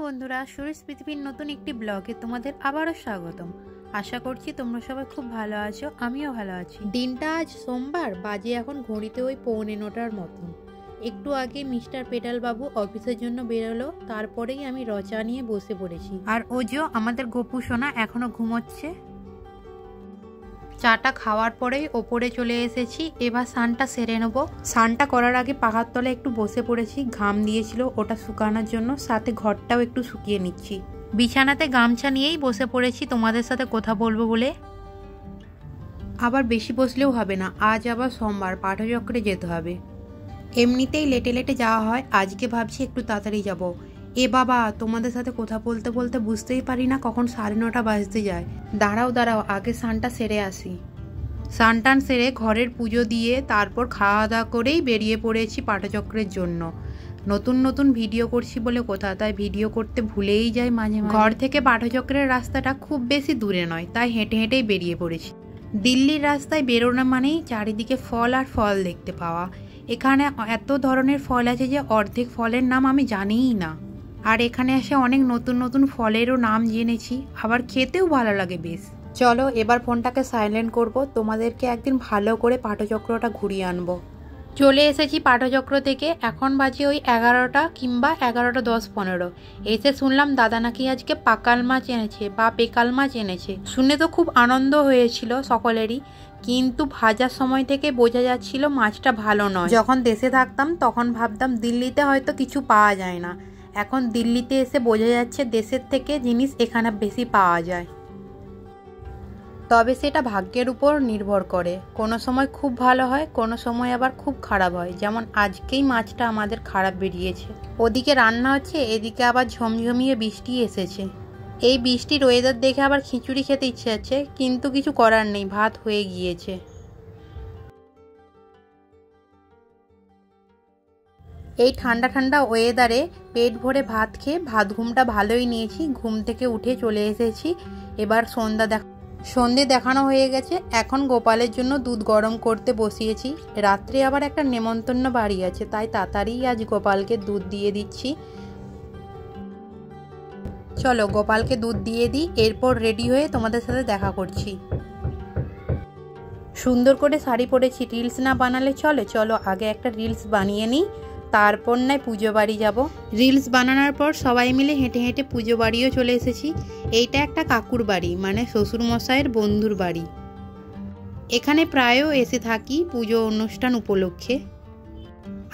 বন্ধুরা, সুরেশ পৃথিবীর নতুন একটি ব্লগে তোমাদের আবারও স্বাগতম। আশা করছি তোমরা সবাই খুব ভালো আছো, আমিও ভালো আছি। দিনটা আজ সোমবার, বাজে এখন ঘড়িতে ওই 9:45 মতন। একটু আগে মিস্টার পেটাল বাবু অফিসের জন্য বেরোলো, তারপরেই আমি রচা নিয়ে বসে পড়েছি। আর ওজো আমাদের গোপু সোনা এখনো ঘুমোচ্ছে। চাটা খাওয়ার পরেই ওপরে চলে এসেছি, এবার স্নানটা সেরে নেবো। স্নানটা করার আগে পাহাড় তলে একটু বসে পড়েছি, ঘাম দিয়েছিল ওটা শুকানোর জন্য, সাথে ঘরটাও একটু শুকিয়ে নিচ্ছি। বিছানাতে গামছা নিয়েই বসে পড়েছি তোমাদের সাথে কথা বলবো বলে। আবার বেশি বসলেও হবে না, আজ আবার সোমবার, পাঠচক্রে যেতে হবে। এমনিতেই লেটে লেটে যাওয়া হয়, আজকে ভাবছি একটু তাড়াতাড়ি যাব। এ বাবা, তোমাদের সাথে কথা বলতে বলতে বুঝতেই পারি না কখন 9:30 বাজতে যায়। দাঁড়াও আগে স্নানটা সেরে আসি। স্নান সেরে ঘরের পুজো দিয়ে তারপর খাওয়া দাওয়া করেই বেরিয়ে পড়েছি পাঠচক্রের জন্য। নতুন ভিডিও করছি বলে কথা, তাই ভিডিও করতে ভুলেই যাই মাঝে মাঝে। ঘর থেকে পাঠচক্রের রাস্তাটা খুব বেশি দূরে নয়, তাই হেঁটে হেঁটেই বেরিয়ে পড়েছি। দিল্লির রাস্তায় বেরোনো মানেই চারিদিকে ফল আর ফল দেখতে পাওয়া। এখানে এত ধরনের ফল আছে যে অর্ধেক ফলের নাম আমি জানিই না। আর এখানে এসে অনেক নতুন ফলেরও নাম জেনেছি, আবার খেতেও ভালো লাগে বেশ। চলো এবার ফোনটাকে সাইলেন্ট করব, তোমাদেরকে একদিন ভালো করে পাঠচক্রটা ঘুরিয়ে আনবো। চলে এসেছি পাঠচক্র থেকে, এখন বাজে ওই 11টা কিংবা 11:10-15। এসে শুনলাম দাদা নাকি আজকে পাকাল মাছ এনেছে বা পেকাল মাছ এনেছে। শুনে তো খুব আনন্দ হয়েছিল সকলেরই, কিন্তু ভাজার সময় থেকে বোঝা যাচ্ছিল মাছটা ভালো নয়। যখন দেশে থাকতাম তখন ভাবতাম দিল্লিতে হয়তো কিছু পাওয়া যায় না, এখন দিল্লিতে এসে বোঝা যাচ্ছে দেশের থেকে জিনিস এখানে বেশি পাওয়া যায়। তবে সেটা ভাগ্যের উপর নির্ভর করে, কোনো সময় খুব ভালো হয়, কোনো সময় আবার খুব খারাপ হয়। যেমন আজকেই মাছটা আমাদের খারাপ বেরিয়েছে। ওদিকে রান্না হচ্ছে, এদিকে আবার ঝমঝমিয়ে বৃষ্টি এসেছে। এই বৃষ্টির ওয়েদার দেখে আবার খিচুড়ি খেতে ইচ্ছে আছে, কিন্তু কিছু করার নেই, ভাত হয়ে গিয়েছে। এই ঠান্ডা ওয়েদারে পেট ভরে ভাত খেয়ে ভাত ঘুমটা ভালোই নিয়েছি। ঘুম থেকে উঠে চলে এসেছি, এবার সন্ধে দেখানো হয়ে গেছে। এখন গোপালের জন্য দুধ গরম করতে বসিয়েছি। রাত্রে আবার একটা নেমন্তন্ন বাড়ি আছে, তাই তাড়াতাড়ি আজ গোপালকে দুধ দিয়ে দিচ্ছি। চলো গোপালকে দুধ দিয়ে দিই, এরপর রেডি হয়ে তোমাদের সাথে দেখা করছি। সুন্দর করে শাড়ি পরেছি, রিলস না বানালে চলো আগে একটা রিলস বানিয়ে নিই, তারপর নয় পুজো বাড়ি যাব। রিলস বানানোর পর সবাই মিলে হেঁটে হেঁটে পুজো বাড়িও চলে এসেছি। এইটা একটা কাকুর বাড়ি, মানে শ্বশুরমশাইয়ের বন্ধুর বাড়ি। এখানে প্রায়ও এসে থাকি পুজো অনুষ্ঠান উপলক্ষে।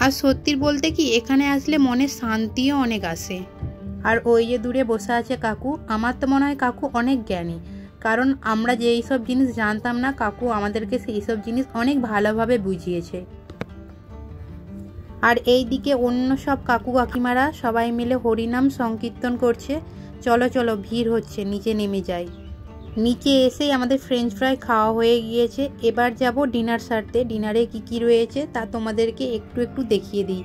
আর সত্যি বলতে কি, এখানে আসলে মনে শান্তিও অনেক আসে। আর ওই যে দূরে বসে আছে কাকু, আমার তো মনে হয় কাকু অনেক জ্ঞানী, কারণ আমরা যেই সব জিনিস জানতাম না কাকু আমাদেরকে সেই সব জিনিস অনেক ভালোভাবে বুঝিয়েছে। আর এই দিকে অন্য সব কাকু কাকিমারা সবাই মিলে হরিনাম সংকীর্তন করছে। চলো ভিড় হচ্ছে, নিচে নেমে যাই। নিচে এসেই আমাদের ফ্রেঞ্চ ফ্রাই খাওয়া হয়ে গিয়েছে, এবার যাব ডিনার সারতে। ডিনারে কি রয়েছে তা তোমাদেরকে একটু দেখিয়ে দিই।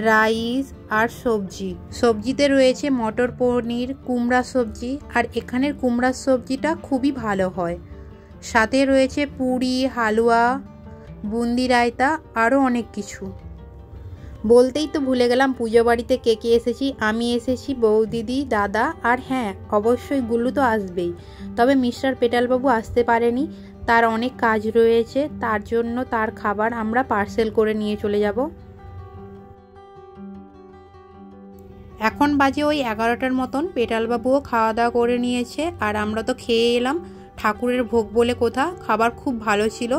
রাইস আর সবজিতে রয়েছে মটর পনির, কুমড়া সবজি, আর এখানের কুমড়ার সবজিটা খুবই ভালো হয়। সাথে রয়েছে পুরি, হালুয়া, বুন্দি রায়তা, আরও অনেক কিছু। বলতেই তো ভুলে গেলাম পুজো বাড়িতে কে এসেছি। আমি এসেছি, বৌদিদি, দাদা, আর হ্যাঁ অবশ্যই গুল্লু তো আসবেই। তবে মিস্টার পেটালবাবু আসতে পারেনি, তার অনেক কাজ রয়েছে, তার জন্য তার খাবার আমরা পার্সেল করে নিয়ে চলে যাব। এখন বাজে ওই 11টার মতন। পেটালবাবুও খাওয়া দাওয়া করে নিয়েছে, আর আমরা তো খেয়ে এলাম। ঠাকুরের ভোগ বলে কথা, খাবার খুব ভালো ছিল।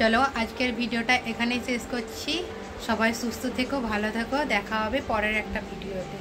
চলো আজকের ভিডিওটা এখানেই শেষ করছি। সবাই সুস্থ থেকো, ভালো থেকো, দেখা হবে পরের একটা ভিডিওতে।